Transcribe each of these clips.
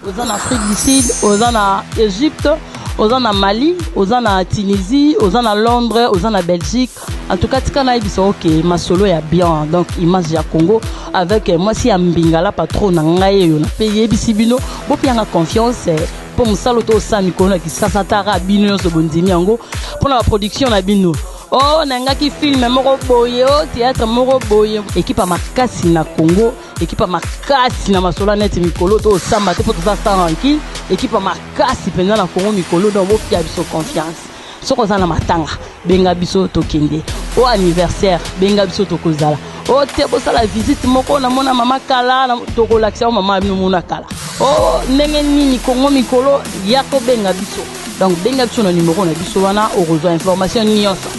aux en Afrique du Sud, aux en Égypte, aux en Mali, aux en Tunisie, aux en Londres, aux en Belgique. En tout cas, ils sont ok, ma solo est bien. Donc, image ya Congo avec moi si Mbingala patron nangaye yo na paye bisibino, bo pianga confiance pour mon saloto sami kono ki sasatara bino so bondimi yango pour la production na bino. Oh, nanga ki film moko boye, oh théâtre moko boye. Équipe à makasi na Congo, équipe à makasi na masola net mikolo to samba te pour tout ça tranquille. Équipe à makasi pendant na Congo mikolo donc bo pia biso confiance. Soko za na matanga, benga biso to kende. Au anniversaire, benga biso to kozala. Oh te bo sala visite moko na mona mama kala na to ko l'action mama no mona kala. Oh ndenge nini Congo mikolo yako benga biso. Donc benga biso na numéro na biso wana au rezo information nyonso.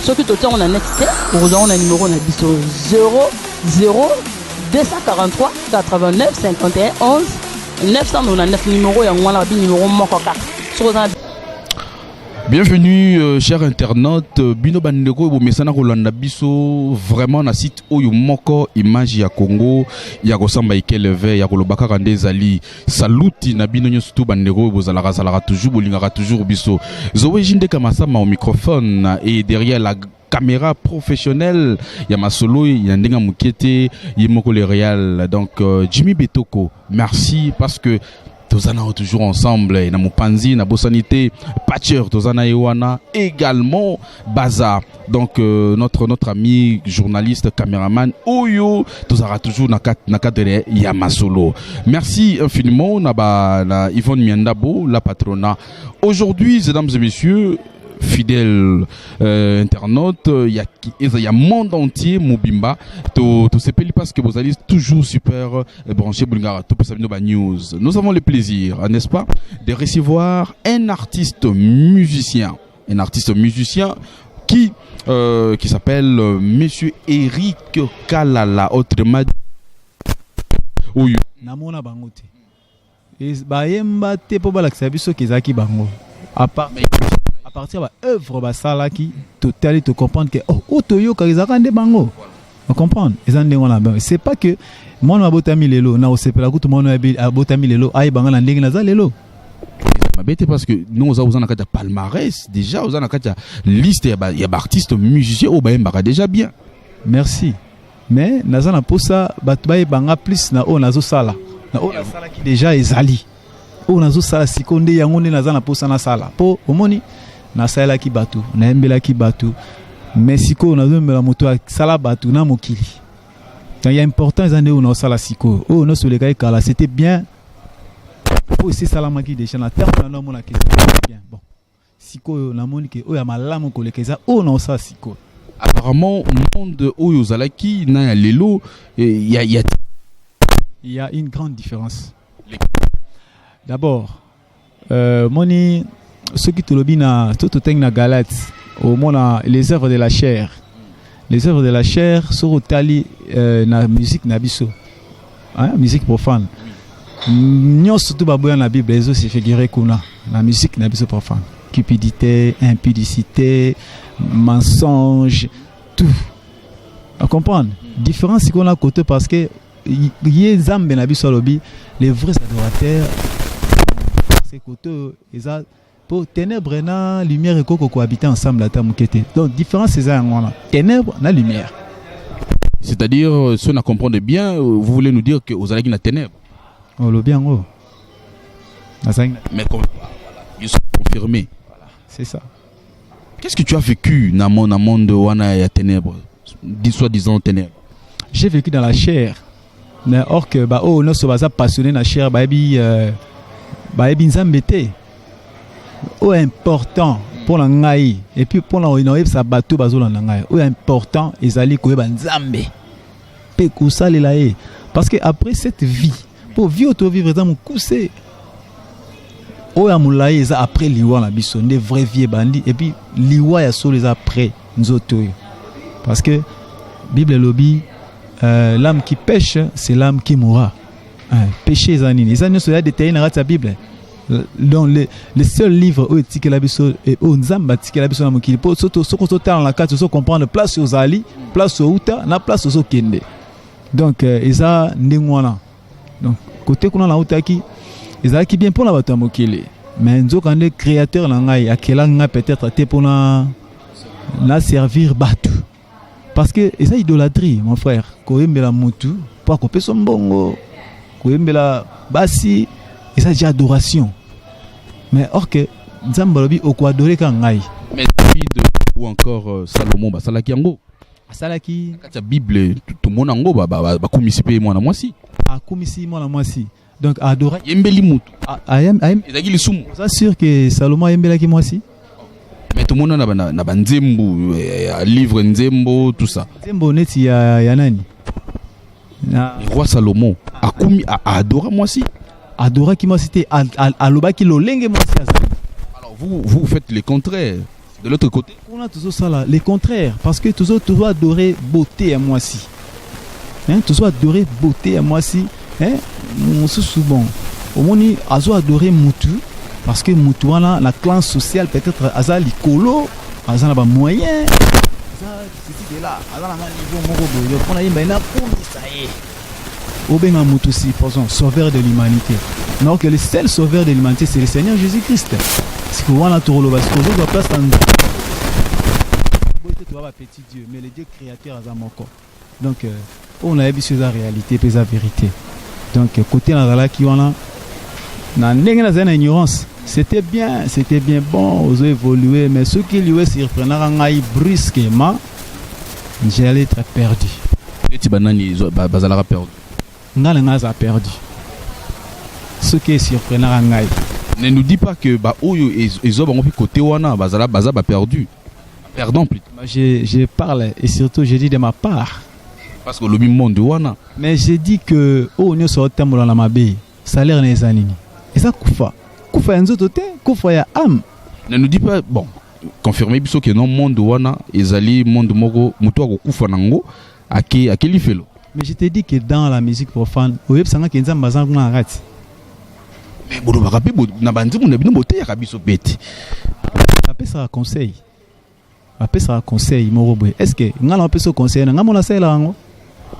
Ce qui te tient on a net, on a numéro na biso 00 243 89 51 11 999 numéro ya ngwana bi numéro moko kaka. Bienvenue chers internautes, bino bandeko bo mesana kolanda biso vraiment na site oyo moko image ya Congo ya kosamba ikeleve ya kolobaka kande zali saluti na bino nyoso tu bandeko bozalaka zalaka toujours bolingaka toujours biso zowe jinde kamasama au microphone et derrière la caméra professionnelle ya masolo ya ndenga mukete yemoko le réal donc Jimmy Betoko merci parce que Tozana toujours ensemble et na Mupanzi na Bosanité Patcher Tozana Ewana également Baza donc notre ami journaliste caméraman Oyo Tozara toujours na cadre ya masolo. Merci infiniment na Yvonne Miandabo la patronat. Aujourd'hui mesdames et messieurs fidèles internautes, il y a monde entier Mobimba to sepeli parce que vous allez toujours super branché Bulgara to news. Nous avons le plaisir, n'est-ce pas, de recevoir un artiste musicien qui s'appelle Monsieur Eric Kalala autrement Oyo namona bangote et bayemba te po balakisa biso kezaki bango à partir de l'œuvre basala qui totalement te comprendre que oh toyo karizaka nde bango on comprend c'est pas que moi na botami lelo na osepela kutu moi na botami lelo ay banga na ndenge na za lelo mabete parce que nous avons un palmarès déjà on a une liste ya artistes musiciens au bayemba déjà bien merci mais nazana pour ça batbaye banga plus na o nazo sala na o na sala qui déjà ezali o nazo sala sikonde yango ne nazana pour ça na sala po omoni na sala ki batu na embela ki batu Mexico na zombela moto sala batu na mokili. Il y a importance ande on sala siko oh no sole kai kala c'était bien pour c'est sala maki déjà na terme na mona ki bien bon siko na moni ke o ya malamu ko lekeza oh no sala siko apparemment monde oyo zalaki na lelo il y a une grande différence. D'abord moni ce qui te lobina tout na Galate au moins les œuvres de la chair sont tali na musique na biso hein musique profane nyo surtout baboya na Bible les aussi figuré kuna na musique na biso profane cupidité impudicité mensonge tout on comprend différence qu'on a côté parce que yé zambe na biso lobi les vrais adorateurs c'est côté ils pour ténèbres na lumière et cohabiter ensemble à Tamukete. Donc différence c'est ça ténèbres na lumière. C'est-à-dire si on a compris bien vous voulez nous dire que vous allez na ténèbres. Oh le bien oh. Mais comme ils sont confirmés. Voilà, c'est ça. Qu'est-ce que tu as vécu dans mon monde wana ya ténèbres? Disons ténèbres. J'ai vécu dans la chair. Mais or que bah oh non so baza passionné na chair ba bi nzambete. Oh important pour la ngai et puis pour la inoïb sa bateau bazola ngai oh important ezali ko ba nzambe pe kusale lae parce que après cette vie pour vivre auto vivre dans mon coussé oh ya moulaye za après liwa na biso des vrais vie bandi et puis liwa ya so les après nzoto parce que Bible lobby l'âme qui pêche c'est l'âme qui mourra péché zanini ça ne soit détaillé dans la Bible. Dans le seul livre où est la biso et où nzamba tiki la biso na mokili po soto soko dans la carte so comprendre place aux ali place au uta na place aux kende donc eza ndengwana donc côté kuna la utaki ezalaki bien mpona bato ya mokili mais nzokande créateur na ngai akela nga peut-être te mpona na servir bato parce que eza idolâtrie mon frère koyembela mutu mpo akopesa mbongo koyembela basi eza déjà adoration mais or que nzambe alobi okoadore ka ngai mais David ou encore Salomon basalaki yango asalaki kati ya Bible tomona yango bakomisi mpe mwana mwasi akomisi mwana mwasi donc adora yembeli mutu ezalaki lisumu oza sûr que Salomon ayembelaki mwasi mais tomona na banzembo livre nzembo tout ça nzembo neti ya nani le roi Salomon akomi adora mwasi adoraki mwasi te alobaki lolenge mwasi azali. Alors vous faites le contraire de l'autre côté on a toujours ça là le contraire parce que toujours adorer beauté à mwasi toujours adorer beauté à mwasi mosusu bon omoni azo adorer mutu parce que mutu wana la classe sociale peut-être aza likolo aza na ba moyen aza ceci de là aza na niveau moko boyo pona yimba ina komisa ye obenga mutu si faisons sauveur de l'humanité alors que le seul sauveur de l'humanité c'est le Seigneur Jésus-Christ c'est que wana tolo parce que je dois place en petit Dieu mais le Dieu créateur aza moko donc on a vu la réalité et la vérité donc côté la qui wana na ndenge na zana ignorance c'était bien bon aux évoluer mais ce qui lui est surprenant ngai brusquement j'allais être perdu les banani bazala perdu ngala ngaza perdu ce qui est surprenant ngai ne nous dis pas que oyo ezo bango côté wana bazala perdu perdant plutôt je parle et surtout je dis de ma part parce que le monde wana mais j'ai dit que nyo so tambola na mabe salaire na ezanini eza kufa ya nzoto te kufa ya âme ne nous dis pas bon confirmer biso que non monde wana ezali monde moko muto akokufa nango akeli felo mais je te dis que dans la musique profane oyebsanga ke nzamba zangu na rati mais bodo bakape na banzimu na bino bote ya kabiso bete apesa conseil moko boye est-ce que ngala apesa conseil na ngamona sala yango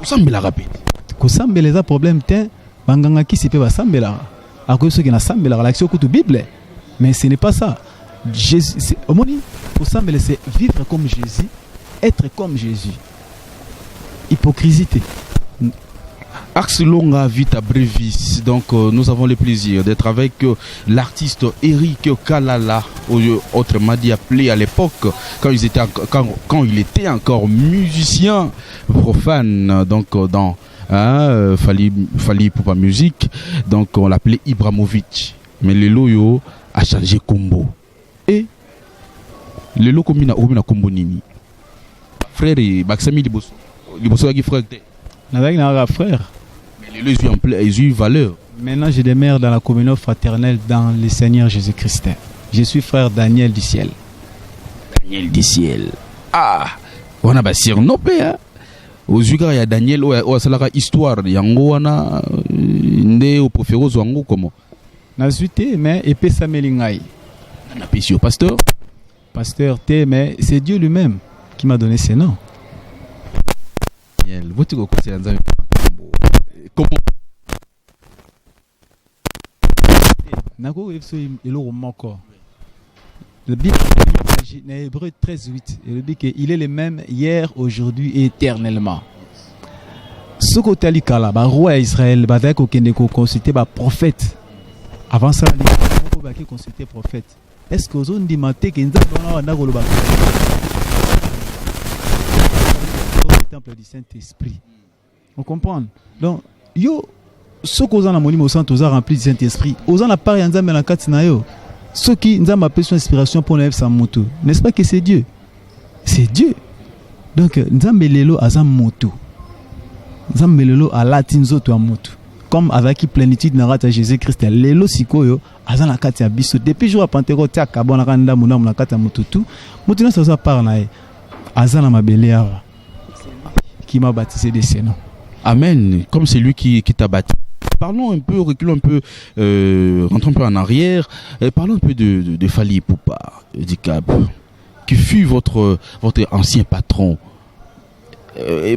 kusambela kapete kusambela eza problème te banganga kisi pe basambela akoyo soki na sambela la action kutu Bible mais ce n'est pas ça Jésus omoni kusambela c'est vivre comme Jésus être comme Jésus hypocrisie. Axe Longa Vita Brevis. Donc nous avons le plaisir d'être avec l'artiste Eric Kalala, autrement dit appelé à l'époque quand il était encore musicien profane, donc dans Fali Poupa Musique, donc on l'appelait Ibramovic. Mais le loyo a changé combo. Et le lo combina combo nini. Frère et Baxami Liboso qui frère. Avec un frère. Mais les ils ont eu valeur. Maintenant, je demeure dans la communion fraternelle dans le Seigneur Jésus-Christ. Je suis frère Daniel du ciel. Daniel du ciel. Ah, on a basir no père. Aux yeux il y a Daniel ou ça la histoire yango wana ndé au proféros wango comment. Na suite mais épée samelingai. Na pisio pasteur. Pasteur T mais c'est Dieu lui-même qui m'a donné ces noms. Daniel, vous comment Nako elo moko. Le Bible dans Hébreu 13:8, il dit qu'il est le même hier, aujourd'hui et éternellement. Ce côté là, ba roi Israël ba dako kende ko consulter ba prophète. Avant ça, il faut consulter prophète. Est-ce que vous avez dit que nous avons le temple du Saint-Esprit? On comprend. Donc, yo, ce que vous avez au centre, vous avez rempli du Saint-Esprit. Vous avez la part de la carte na yo. Ce qui nous a appelé son inspiration pour nous sa moto. N'est-ce pas que c'est Dieu? C'est Dieu. Donc, nous avons lelo azam moto. Nous avons lelo à latin zoto a moto. Comme avec la plénitude de Jésus-Christ, lelo sikoyo azan la carte ya biso. Depuis jour à Pentecôte, ya kabona kanda muna muna carte motutu. Motutu ça ça part na azan la mabele qui m'a baptisé de ses noms. Amen. Comme c'est lui qui t'a baptisé. Parlons un peu, reculons un peu, rentrons un peu en arrière. Parlons un peu de Fali Poupa du Cap, qui fut votre ancien patron.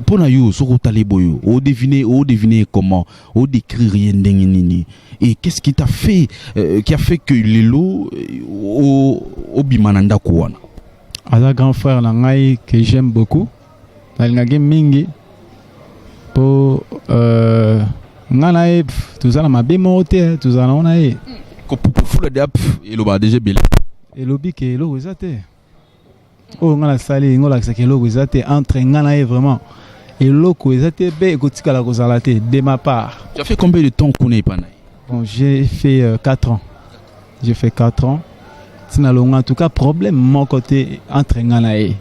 pour yo soko taleboyo o deviner comment o décrire rien nini et qu'est-ce qui t'a fait qui a fait que lelo au bimananda kouana un grand frère nangai que j'aime beaucoup nalingaki mingi po ngana tuzala mabe mote tuzala ona e ko fula de et lo ba déjà belé et lobi ke lo ezate oh ngana sali ngola ke lo ezate entre ngana e vraiment et loko ezate be kotikala kozala te de ma part. Tu as fait combien de temps qu'on est pas? Bon, j'ai fait 4 ans. J'ai fait 4 ans. En tout cas, problème mon côté entre nganae.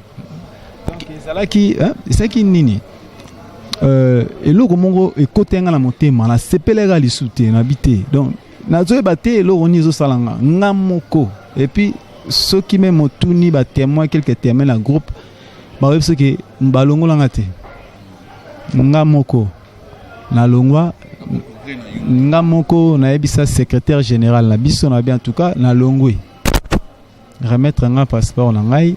Donc c'est là qui c'est qui nini. Et logo mongo et côté ngana motema na sepelega li souté na bité. Donc na zo baté logo nizo salanga ngamoko et puis ceux qui même motuni ba témoin quelques témoins la groupe ba web ce que mbalongo langate. Ngamoko na longwa ngamoko na ebisa secrétaire général na biso na bien en tout cas na longwe remettre un passeport na ngai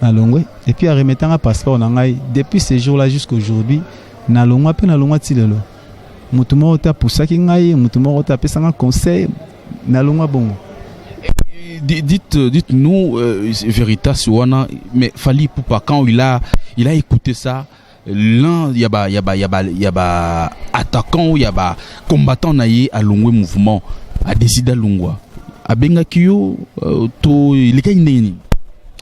na longwe et puis à remettre un passeport na ngai depuis ce jour là jusqu'à aujourd'hui na longwa pe na longwa tilelo mutu mo ta pusaki ngai mutu mo ta pesa nga conseil na longwa bongo. Dites-nous Veritas wana mais Fally Ipupa quand il a écouté ça l'un y a ba attaquant ou y a ba combattant naïe à Longwe mouvement a décidé à Longwa a benga kiyo to il est nini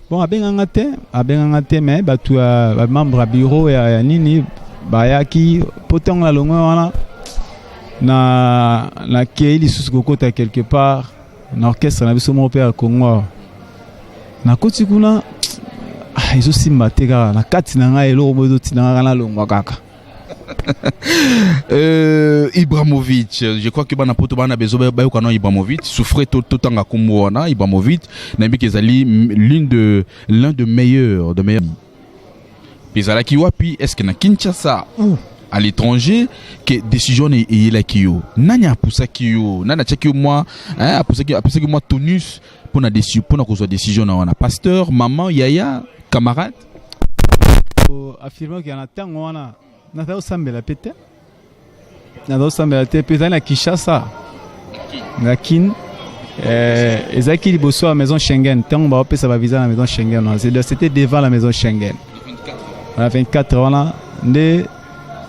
bon a benga te mais ba tu a membre bureau ya nini ba yaki potong la Longwe wana na keili suskokota quelque part na orchestre na biso mo pe à Congo na koti kuna ils sont matega na kati na nga elo bozo tinanga na longwa kaka. Ibrahimovic, je crois que bana poto bana bezo ba ko na Ibrahimovic souffrait tout tanga kumwana Ibrahimovic na mbi kezali l'un de meilleurs Pizala ki wapi est-ce que na Kinshasa ou à l'étranger que décision est la kiyo nani apusa kiyo nani achaki moi apusa ki moi tonus pour na décision na wana pasteur maman yaya camarade affirmant qu'il y en a tant on a na sambela pete na sambela te pete na Kinshasa na kin ezaki liboso à maison Schengen tant ba pesa ba visa na maison Schengen c'était devant la maison Schengen à 24 wana nde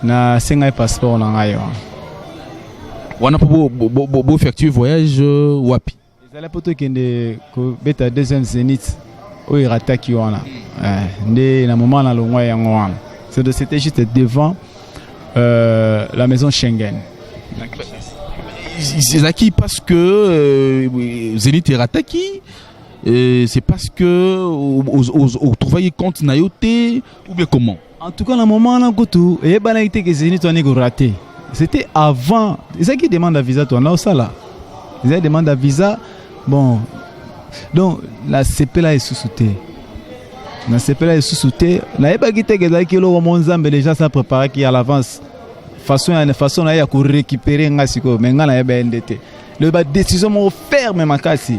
na senga passeport na ngai wana bo effectuer voyage wapi ezala poto kende ko beta deuxième Zénith o irataki wana nde na moment na longwa yango wana c'était juste devant la maison Schengen. C'est acquis parce que Zénith irataki c'est parce que au trouver compte na yote ou bien comment. En tout cas, dans le moment où il y a été que Zénith a raté, c'était avant. C'est qui demande un visa, toi, là, ça là. Ils demandent un visa. Bon, donc la CPLA est sous-soutée. La CPLA est sous-soutée. La EBA qui était que le Monzambe déjà ça préparé qui à l'avance. Façon là, il y a pour récupérer un gasiko. Mais là, il y a une décision ferme, ma casse.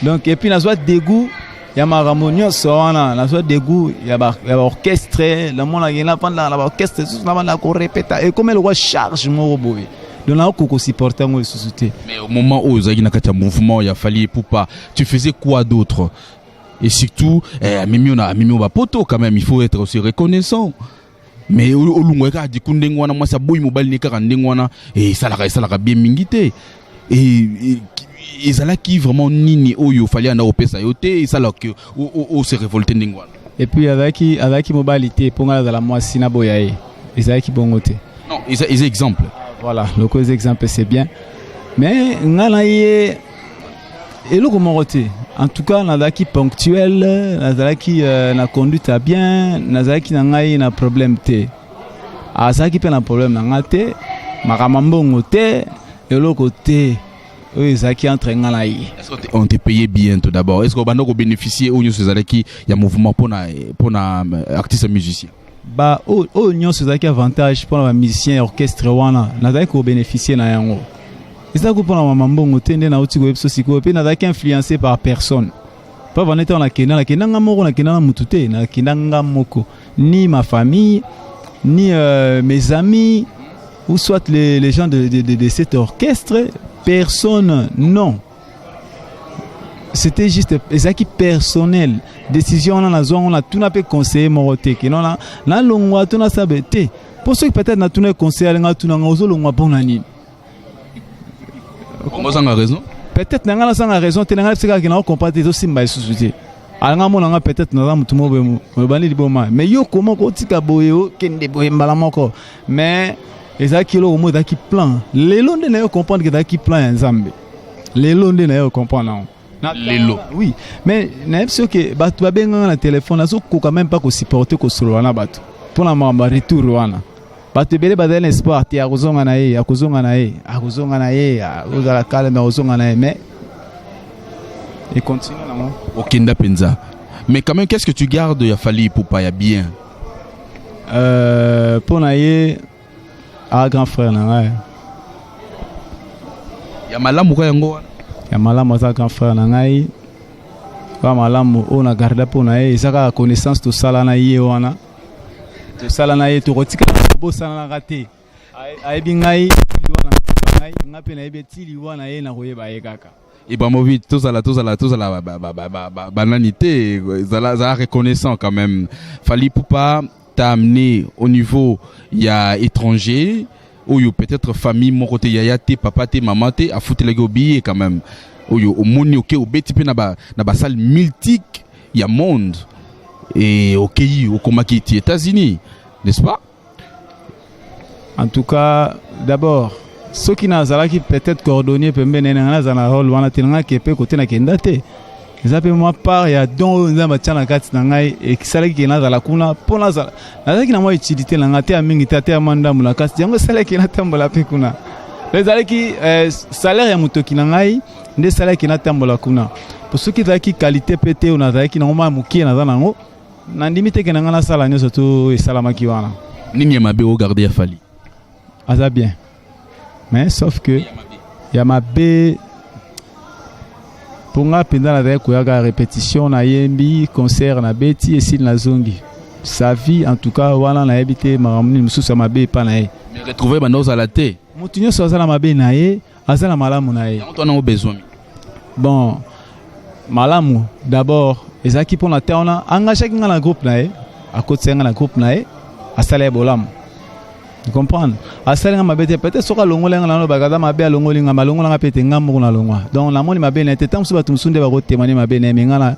Donc, et puis, la joie de dégoût. Il y a ma ramonion soana la soit dégoût il y a orchestre le monde a gagné pendant la orchestre la répète et comme le roi charge mon boy donc là on supporter moi société mais au moment où Zagina Katia mouvement il a fallu Ipupa tu faisais quoi d'autre et surtout mimi on va poto quand même il faut être aussi reconnaissant mais au lungweka di kundengwana moi ça boy mobile ni ka ndengwana et ça la bien mingité et ezala qui vraiment nini oyo fallait anda opesa yote ça là que o se révolter ndingwana et puis avec mobilité pour ngala la moi sina boyaye ezala qui bongote non ils exemple voilà le cause exemple c'est bien mais ngala yé et le comoroté en tout cas na qui ponctuel na qui na conduite à bien na qui na ngai na problème té a ça qui peut na problème na ngate makamambo ngote et le côté oui, ça qui entre en là. Est-ce qu'on te payé bien tout d'abord? Est-ce qu'on va nous bénéficier au niveau de qui il y a mouvement pour na artiste musicien? Bah au niveau de qui avantage pour les musiciens orchestre wana, na dai ko bénéficier na yango. C'est ça que pour la mambongo tende na uti ko epso siko pe na dai influencé par personne. Pas vaneta na kena ngamo na kena mutute na kena ngamoko ni ma famille ni mes amis, ou soit les gens de cet orchestre. Personne, non. C'était juste des acquis personnels. Décision, on a tout n'a pas conseillé Moroté. Non, là, l'on a tout n'a pas été. Pour ceux qui peut-être n'a tout n'a conseillé, on a tout n'a pas bon ani. Comment ça a raison? Peut-être n'a pas raison. T'es n'a pas qu'on comprend des aussi mal sous-souté. Alors on a peut-être n'a pas tout le monde. Mais yo comment qu'on tika boyo, qu'en déboye malamoko. Mais les acquis là au mode d'acquis plan. Les Londres n'a pas comprendre que d'acquis plan ensemble. Les Londres n'a pas comprendre. Lelo. Oui, mais n'est pas sûr que batu ba benga na téléphone azo ko quand même pas ko supporter ko soloana batu. Pour la mamba retour wana. Batu bele badel espoir ti akuzonga na ye, akuzonga na ye, akuzala calme akuzonga na ye mais et continue na mo. Okenda penza. Mais quand même qu'est-ce que tu gardes ya Fally Ipupa ya bien? Pour na ye a grand frère na ya. Ya malamu kwa yango wana. Ya malamu za grand frère na ngai ba malamu ona garda pona ye saka connaissance to sala na ye wana to sala na ye to kotika bo sala na raté ay bi ngai wana ngai ngape na ye tili wana ye na koyeba ye kaka Ibrahimovic tozala bananité za reconnaissant quand même. Fally Ipupa t'a amené au niveau il y a étranger ou peut-être famille mon côté yaya te papa te maman te a foutu les gobi quand même au moni ok au beti pe na ba salle multique il y a monde et au pays au komaki ti États-Unis n'est-ce pas? En tout cas d'abord ceux qui n'azala qui peut-être coordonné peut mener na zana rôle wana tinanga qui peut côté na kendate ils appellent moi part il y a don na machana kati na ngai et qui sala qui na zala kuna pona zala na qui na moi utilité na ngate amingi tate amanda mula kasi yango sala qui na tambola pe kuna les zala qui salaire ya mutoki na ngai nde sala qui na tambola kuna pour ceux qui zaki qualité pété on a zaki na ngoma mukie na zana ngo na ndimite ke na ngana sala nyo surtout salama ki wana nini mabe au garder ya Fally aza bien mais sauf que Yamabe pour nga pendant la koyaga répétition na yembi concert na beti et s'il na zongi sa vie en tout cas wala na habité maramni mususa mabe pa na ye mais retrouver banoz à la té mutunyo so azala mabe na ye azala malamu na ye on a besoin bon malamu d'abord ezaki pour la terre on a engagé nga na groupe na ye à côté nga na groupe na ye asala bolam. Tu comprends? Asalenga mabete peut-être soka longolenga na bagada mabe longolinga malongolanga pete ngambo na longwa. Donc la moni mabe na tete tamsu batu msunde ba ko témoigner mabe na mingana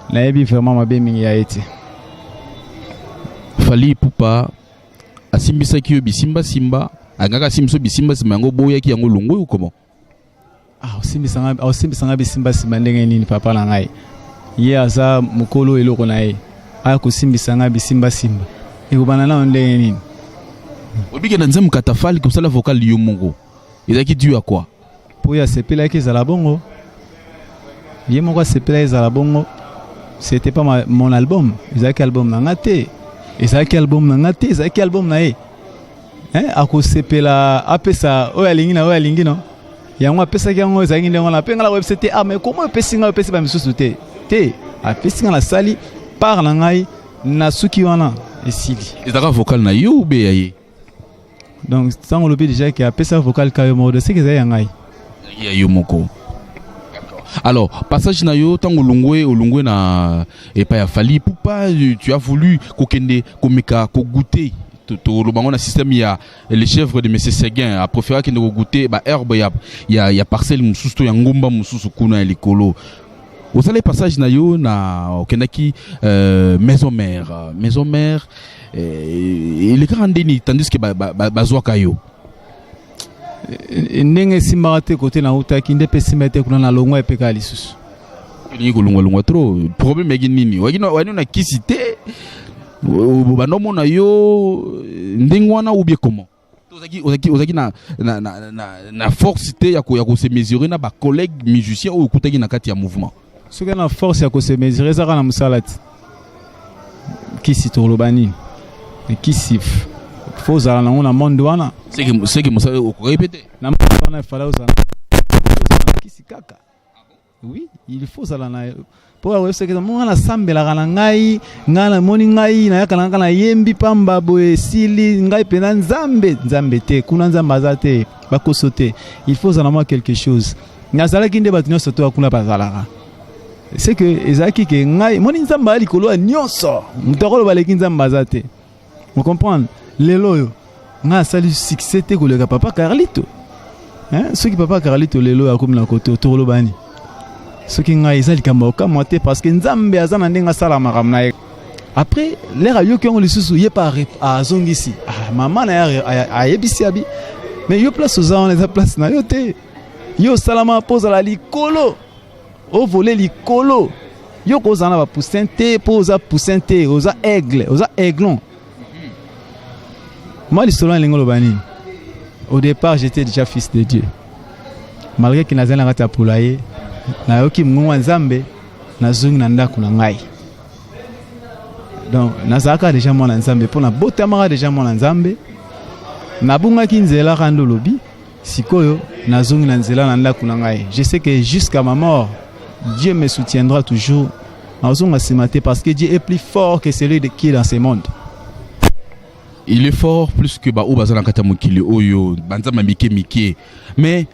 na yebi vraiment mabe mingi ya ete. Fally Ipupa asimbisa kiyo bisimba simba angaka simso bisimba simango boya ki yango longo ou comment? Osimbisanga bisimba simba ndenge nini papa na ngai. Ye aza mukolo eloko na ye. Aya kosimbisanga bisimba simba. Ekubana na ndenge nini? Obike na nzemu katafali comme ça la vocale yomongo. Il a qui dû à quoi? Pour ya sepela ki za la bongo. Yemongo sepela za la bongo. C'était pas mon album. Ezaki album na ngate. Ezaki album na ngate, ezaki album na e. Ako sepela apesa oya lingi no. Yango apesa ki yango ezaki ndenge na penga la website mais comment pesinga pesi ba misusu te. Te apesinga la sali par na ngai na suki wana esili. Ezaka vocal na yo ou be yaye? Donc, ça on le dit déjà qu'il y a un vocal carrément de ce que c'est yangai. Il y a yomoko. Alors, passage na yo tango olungwe na et pas ya Fally Ipupa, tu as voulu kokende komeka ko goûter to le bango na système il y a les chèvres de monsieur Seguin a préféré kende ko goûter ba herbe il y a parcelle mususu to ya ngomba mususu kuna likolo. Vous allez passage na yo na okendaki maison mère il est grand déni tandis que bazwaka yo ndenge simbarate côté na utaki nde pesimete kuna na longwa epeka lisusu ni ko longwa trop problème egi nini wani na kisite banomo na yo ndengwana ou bien comment ozaki na force te ya ko se mesurer na ba collègues musiciens ou kutaki na kati ya mouvement soki na force ya ko se mesurer ça na musalati kisi tolobani kisif faut zala na monde wana c'est que musa ko répéter na wana fala uzana kisi kaka Oui, il faut ça là. Pour avoir ce que moi na sambela kana ngai ngana moni ngai na yakana kana yembi pamba boye sili ngai pena nzambe te kuna nzamba zate bakosote. Il faut ça moi quelque chose. Ngazala kinde batunyo soto akuna bazalaka. C'est que ezaki ke ngai moni nzamba likolo nyonso mutokolo baleki nzamba zate. Vous comprenez? Lelo yo nga sali succès te koleka papa Carlito. Hein? Ceux qui papa Carlito lelo akomi na koto tolo bani. Ce qui nga izali kamboka monté parce que nzambe azana ndenga sala makamna ye. Après les radio qui ont le sous yé pas à zongisi. Ah maman na a yebisi abi. Mais yo place aux on les place na yo te. Yo salama pose la likolo. O voler likolo. Yo kozana ba poussin te pose poussin te oza aiglon. Moi l'histoire l'ingolo bani. Au départ, j'étais déjà fils de Dieu. Malgré que nazana ngata poulaye na yoki mngwa nzambe nazungi na ndako na ngai. Donc nazaka déjà mwana nzambe pour na botamaka déjà mwana nzambe nabunga kinzela kando lobi sikoyo nazungi na nzela na ndako na ngai. Je sais que jusqu'à ma mort Dieu me soutiendra toujours. Nazunga simate parce que Dieu est plus fort que celui qui est dans ce monde. Il est fort plus que ba bazana kata mokili oyo banzama mike mais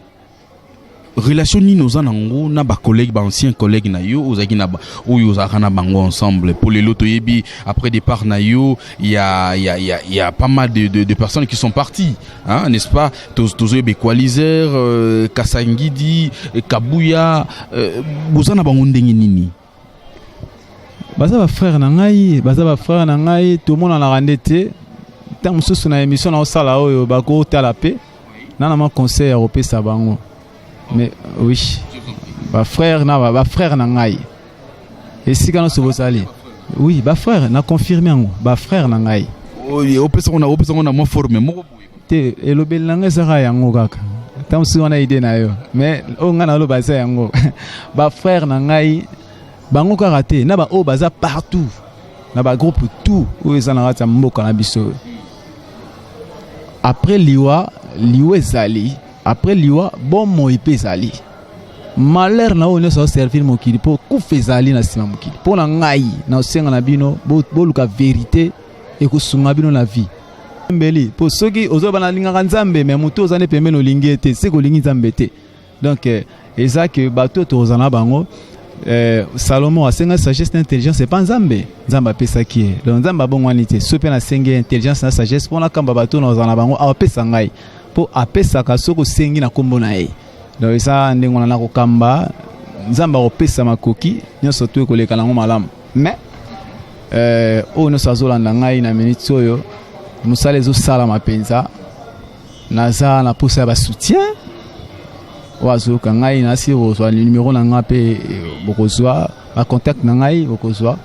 relation ni nos anango na ba collègues ba anciens collègues na yo ozaki na ba oyo ozakana bango ensemble pour les loto yebi après départ na yo il y a pas mal de personnes qui sont parties hein n'est-ce pas tozo be coaliseur Kasangidi Kabuya bozana bango ndenge nini baza ba frère na ngai tout le monde na rendete tant mususu na émission na osala oyo bako tala pe na ma conseil européen sabango. Mais oui, ba frère na ngai. Et si quand on se aller, oui, ba frère na confirmé ngo, ba frère na ngai. Oui, au pesa on a moins formé moko boye. Te elobel nanga saka yango kaka. Tant si on a idée na yo. Mais on ngana lo basa yango. Ba frère na ngai bango karaté na ba o baza partout. Na ba groupe tout où ils en rata mboka na biso. Après liwa ezali. Après liwa bon mo ipe zali malheur na on so servir mokili pour kufa zali na sima mokili pour na ngai na osenga na bino boluka vérité et kusunga bino na vie mbeli pour ceux qui ozoba na linga nzambe mais muto ozane pembe no lingete c'est ko lingi nzambe te donc eza que bato tozana bango Salomon a senga sagesse et intelligence c'est pas nzambe nzamba pesa ki donc nzamba bongwani te sope na senga intelligence na sagesse pour na kamba bato na ozana bango a pesa ngai pour apesa kasoko sengi na kombo na ye donc ça ndengona na kokamba nzamba opesa makoki nyonso to ekoleka nango malamu mais o no sazolanda ngai na minute oyo musale zo sala mapenza naza na posa ba soutien wazo ka ngai na si rozwa numéro na nga pe bokozwa ba contact na ngai bokozwa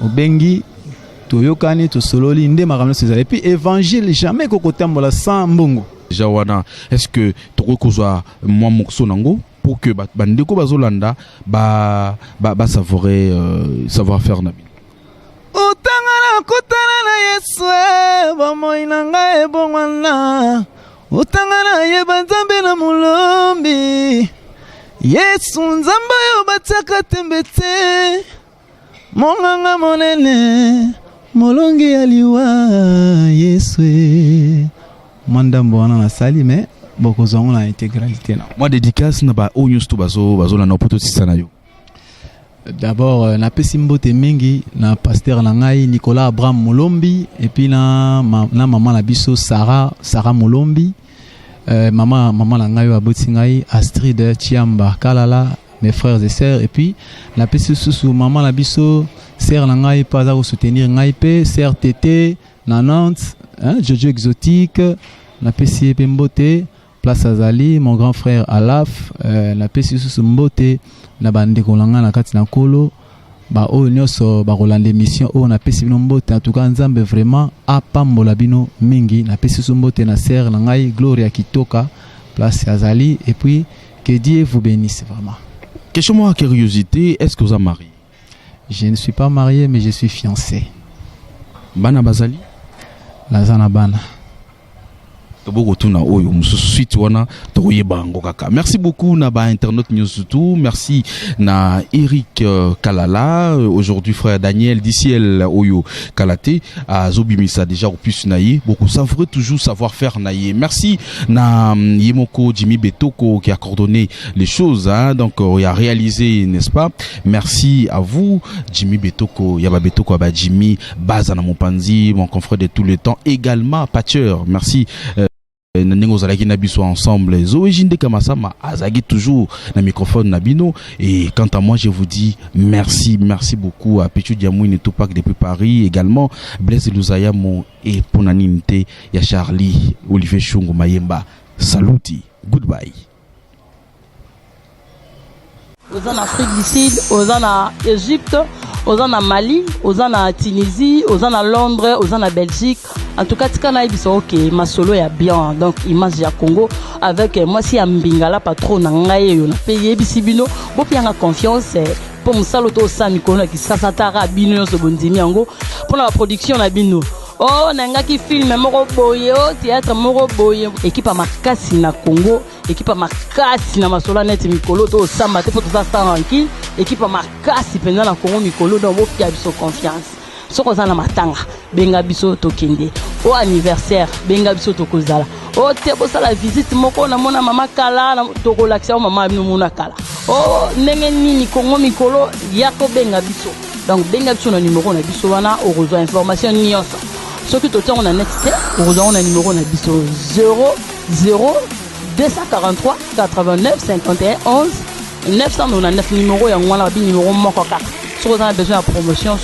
obengi toyokani to sololi nde makamno sezala et puis évangile jamais kokotambola sans mbongo. Jawana, est-ce que tu rekozwa moi mokso nango pour que bandeko bazolanda ba savourer savoir faire nabi. Utangana kutana na Yesu bomoy nanga ebongwana utangana yeba nzambe na mulombi Yesu nzamba yo bataka tembete monganga monene molongi aliwa Yesu mandambo wana na sali mais boko zongo na intégralité na moi dédicace na ba onyus to bazo na poto tisana yo. D'abord na pesimbote mingi na pasteur na ngai Nicolas Abraham Molombi et puis na maman na biso Sarah Molombi maman na ngai aboti ngai Astrid Chiamba Kalala mes frères et sœurs et puis la pesi sous maman na biso sœur na ngai pas à soutenir ngai pe sœur Tété na Nantes hein Jojo exotique la pesi pembote place Azali mon grand frère Alaf la pesi sous mbote na bande kolanga na kati na kolo ba o nyoso ba rolande mission o na pesi bino mbote en tout cas nzambe vraiment apambola bino mingi na pesi sous mbote na sœur na ngai Gloria Kitoka place Azali et puis que Dieu vous bénisse vraiment. Question moi curiosité, est-ce que vous êtes marié? Je ne suis pas marié mais je suis fiancé. Bana bazali? Lazana bana. Merci beaucoup Naba Internet News surtout. Merci na Eric Kalala, aujourd'hui frère Daniel Diciel Oyo Kalate à Zobimisa déjà au plus naïe. Beaucoup savent toujours savoir faire naïe. Merci na Yemoko Jimmy Betoko qui a coordonné les choses donc il a réalisé, n'est-ce pas? Merci à vous Jimmy Betoko, Yaba Betoko Aba Jimmy Bazana Mopanzi, mon confrère de tous les temps, également Patcher. Merci Nanengo Zalaki Nabiso ensemble. Zoé Jinde Kamasama Azagi toujours na microphone Nabino. Et quant à moi, je vous dis merci beaucoup à Pichu Diamouine et Tupac depuis Paris, également Blaise Luzayamo et Ponaninte ya Charlie Olivier Chungo Mayemba. Saluti, goodbye. Aux en Afrique du Sud, aux en Égypte, aux en Mali, aux en Tunisie, aux en Londres, aux en Belgique. En tout cas, tika na ibiso ok, ma solo ya bien. Donc image ya Congo avec moi si ambingala patron na ngai yo na paye bisibino, bo pianga confiance pour musalo to sa mikolo ki sasa tara bino so bondimi yango pour la production na bino. Oh nanga ki film moko boye, oh théâtre moko boye, équipe makasi na Congo, équipe makasi na masolo net mikolo to samba te pour tout ça tranquille, équipe makasi pendant na Congo mikolo donc bo pia biso confiance. Soko za na matanga benga biso tokende au anniversaire benga biso tokozala o te bosala visite moko na mona mama kala na tokolakisa mama bino mona kala o ndenge nini Kongo mikolo yako benga biso donc benga biso na numéro na biso wana o rejoindre information nyonso soki to tongo na net te o rejoindre na numéro na biso 00 243 89 51 11 999 numéro ya ngwana bi numéro moko kaka soko za besoin ya promotion